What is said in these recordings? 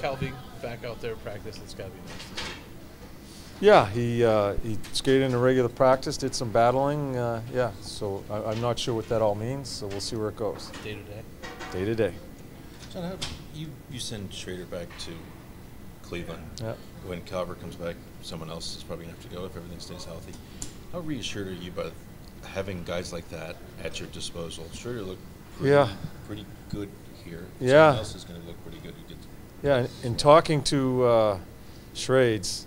Calvi back out there practice, it's got to be nice to see. Yeah, he skated in a regular practice, did some battling. Yeah, so I'm not sure what that all means. So we'll see where it goes. Day to day. Day to day. John, how you send Schrader back to Cleveland. Yeah. When Calvert comes back, someone else is probably going to have to go if everything stays healthy. How reassured are you by having guys like that at your disposal? Schrader looked pretty good here. Yeah. Someone else is going to look pretty good. Yeah, in talking to Schrades,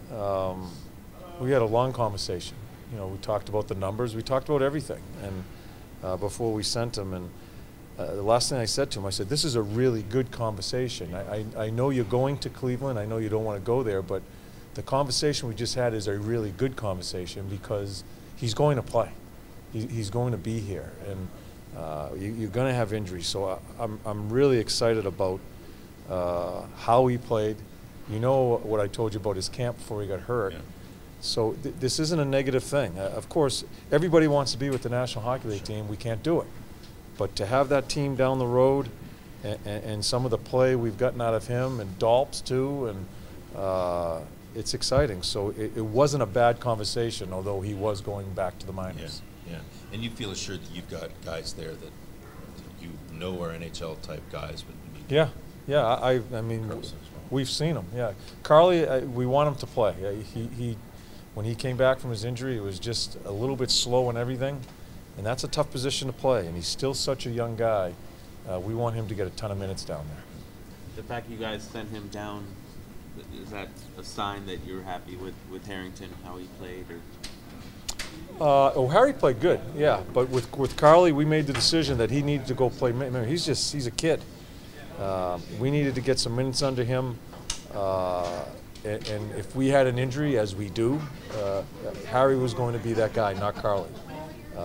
we had a long conversation. You know, we talked about the numbers, we talked about everything, and before we sent him. And the last thing I said to him, I said, "This is a really good conversation. I know you're going to Cleveland. I know you don't want to go there, but the conversation we just had is a really good conversation because he's going to play. He's going to be here, and you're going to have injuries. So I'm really excited about how he played. You know what I told you about his camp before he got hurt. Yeah. So this isn't a negative thing. Of course, everybody wants to be with the National Hockey League team. We can't do it. But to have that team down the road and some of the play we've gotten out of him and Dolps too, and it's exciting. So it wasn't a bad conversation, although he was going back to the minors. Yeah, yeah. And you feel assured that you've got guys there that you know are NHL type guys, but you need yeah. I mean, we've seen him. Yeah, Carly, we want him to play. When he came back from his injury, it was just a little bit slow and everything, and that's a tough position to play. And he's still such a young guy. We want him to get a ton of minutes down there. The fact you guys sent him down, is that a sign that you're happy with Harrington, how he played? Or? Harry played good, yeah. But with Carly, we made the decision that he needed to go play. Remember, he's a kid. We needed to get some minutes under him. And if we had an injury, as we do, Harry was going to be that guy, not Carly.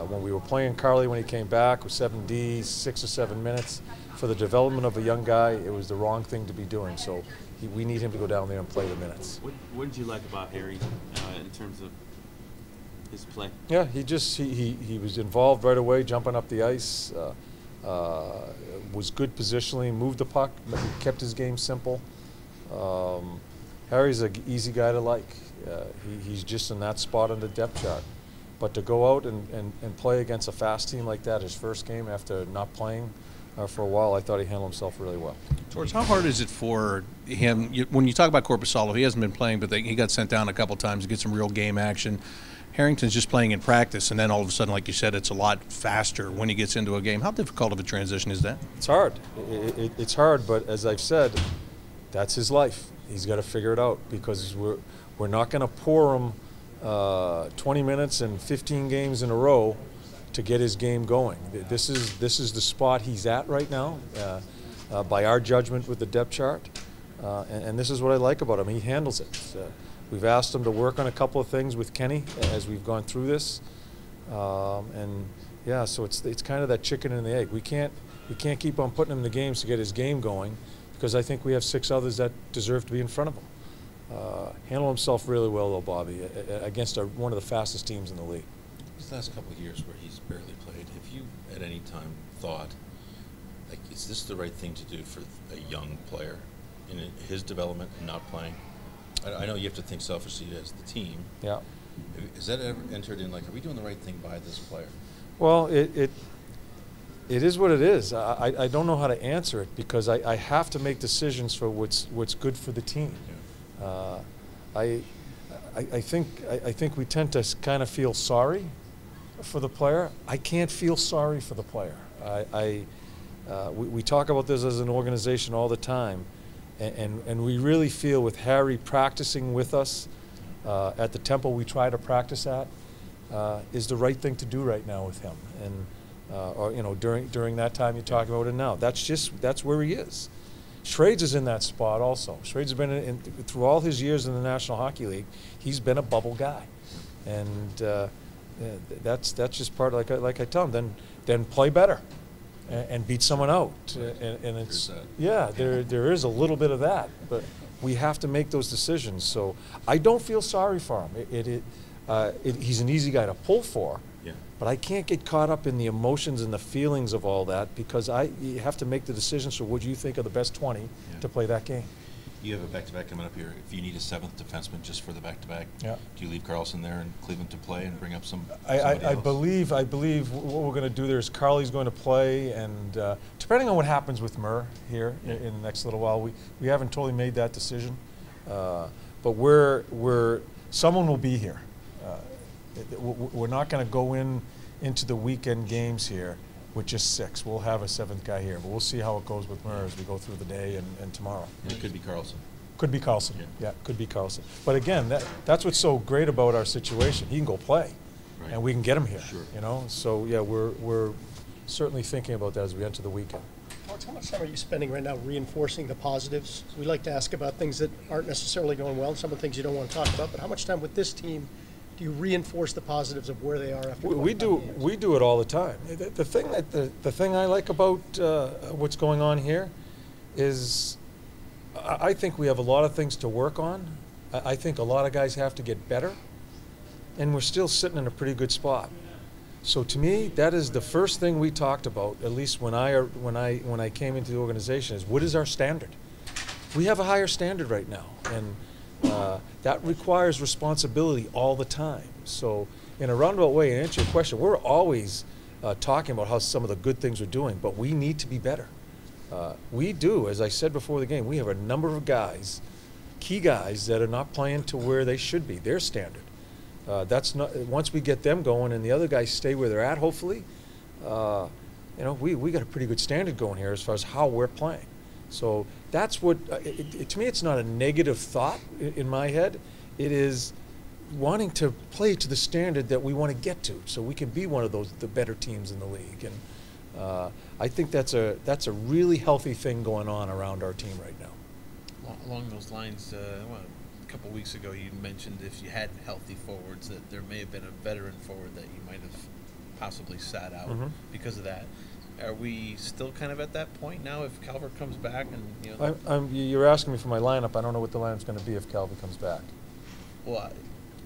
When we were playing Carly when he came back with 7D, 6 or 7 minutes, for the development of a young guy, it was the wrong thing to be doing. So we need him to go down there and play the minutes. What did you like about Harry in terms of his play? Yeah, he was involved right away, jumping up the ice, was good positionally, moved the puck, kept his game simple. Harry's an easy guy to like. He's just in that spot on the depth chart. But to go out and play against a fast team like that, his first game after not playing for a while, I thought he handled himself really well. Torts, how hard is it for him, when you talk about Korpisalo, he hasn't been playing, but he got sent down a couple times to get some real game action. Harrington's just playing in practice, and then all of a sudden, like you said, it's a lot faster when he gets into a game. How difficult of a transition is that? It's hard. It's hard, but as I've said, that's his life. He's got to figure it out because we're not going to pour him 20 minutes and 15 games in a row to get his game going. This is the spot he's at right now, by our judgment with the depth chart, and this is what I like about him. He handles it. We've asked him to work on a couple of things with Kenny as we've gone through this, and yeah, so it's kind of that chicken and the egg. We can't keep on putting him in the games to get his game going, because I think we have 6 others that deserve to be in front of him. Handle himself really well, though, Bobby, against one of the fastest teams in the league. These last couple of years where he's barely played, have you at any time thought, like, is this the right thing to do for a young player in his development and not playing? I know you have to think selfishly as the team. Yeah. Has that ever entered in, like, are we doing the right thing by this player? Well, it is what it is. I don't know how to answer it because I have to make decisions for what's good for the team. Yeah. I think we tend to kind of feel sorry for the player. I can't feel sorry for the player. We talk about this as an organization all the time, and we really feel with Harry practicing with us at the tempo we try to practice at is the right thing to do right now with him. And or you know, during that time you're talking about it now. That's where he is. Schrades is in that spot also. Schrades has been through all his years in the National Hockey League. He's been a bubble guy, and that's just part. Like I tell him, then play better, and beat someone out. And it's there is a little bit of that, but we have to make those decisions. So I don't feel sorry for him. He's an easy guy to pull for. Yeah. But I can't get caught up in the emotions and the feelings of all that, because you have to make the decisions for what you think are the best 20 to play that game. You have a back-to-back coming up here. If you need a 7th defenseman just for the back-to-back, Yeah. do you leave Carlson there in Cleveland to play and bring up somebody I else? believe what we're going to do there is Carly's going to play, and depending on what happens with Murr here in the next little while, we haven't totally made that decision, but someone will be here. We're not going to go into the weekend games here with just 6. We'll have a 7th guy here, but we'll see how it goes with Murr as we go through the day and tomorrow. And it could be Carlson. Could be Carlson. Yeah. Could be Carlson. But again, that's what's so great about our situation. He can go play, Right. and we can get him here. Sure. You know. So yeah, we're certainly thinking about that as we enter the weekend. Alex, how much time are you spending right now reinforcing the positives? We like to ask about things that aren't necessarily going well, and some of the things you don't want to talk about. But how much time with this team do you reinforce the positives of where they are after? We do it all the time. The thing I like about what's going on here is I think we have a lot of things to work on. I think a lot of guys have to get better, and we're still sitting in a pretty good spot. So to me, that is the first thing we talked about, at least when I came into the organization, is what is our standard? We have a higher standard right now, and that requires responsibility all the time. So in a roundabout way, to answer your question, we're always talking about how some of the good things we're doing, but we need to be better. We do, as I said before the game, we have a number of guys, key guys, that are not playing to where they should be, their standard. That's not, once we get them going and the other guys stay where they're at, hopefully, you know, we got a pretty good standard going here as far as how we're playing. So that's what, to me, it's not a negative thought in my head. It is wanting to play to the standard that we want to get to, so we can be one of the better teams in the league. And I think that's a really healthy thing going on around our team right now. Along those lines, a couple of weeks ago, you mentioned if you had healthy forwards that there may have been a veteran forward that you might have possibly sat out because of that. Are we still kind of at that point now? If Calvert comes back, and you know, you're asking me for my lineup. I don't know what the lineup's going to be if Calvert comes back. well,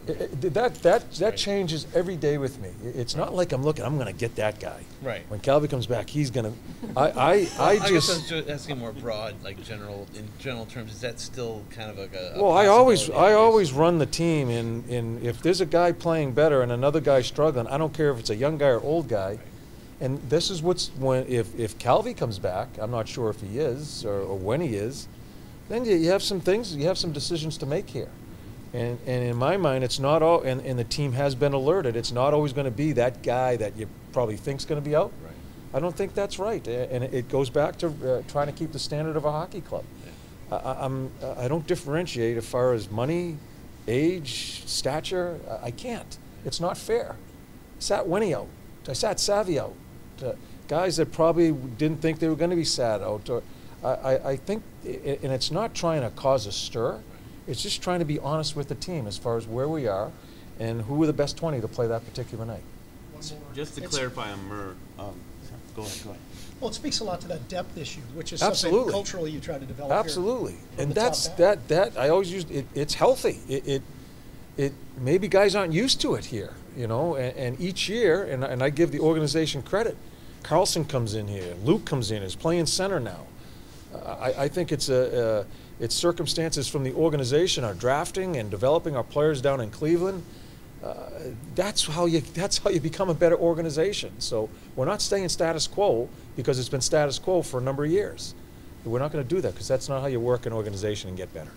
That changes every day with me. It's not like I'm going to get that guy. Right. When Calvert comes back, he's going to. I guess I was just just asking more broad, like in general terms. Is that still kind of like a well, I always possibility? run the team in if there's a guy playing better and another guy struggling, I don't care if it's a young guy or old guy. Right. And this is if Calvi comes back, I'm not sure if he is or when he is, then you have some things, you have some decisions to make here. And in my mind, it's not all, and the team has been alerted, it's not always going to be that guy that you probably think's going to be out. Right. I don't think that's right. And it goes back to trying to keep the standard of a hockey club. Yeah. I don't differentiate as far as money, age, stature. I can't. It's not fair. I sat Winnie out. I sat Savvy out. Guys that probably didn't think they were going to be sat out. I think, and it's not trying to cause a stir. It's just trying to be honest with the team as far as where we are and who are the best 20 to play that particular night. Just to clarify on Murr, go ahead. Well, it speaks a lot to that depth issue, which is Absolutely. something culturally you try to develop. Absolutely, Here and from the that's top down. that I always use it. It's healthy. It maybe guys aren't used to it here, you know. And each year, and I give the organization credit. Carlson comes in here. Luke comes in. Is playing center now. I think it's circumstances from the organization, our drafting and developing our players down in Cleveland. That's how you become a better organization. So we're not staying status quo because it's been status quo for a number of years. We're not going to do that because that's not how you work an organization and get better.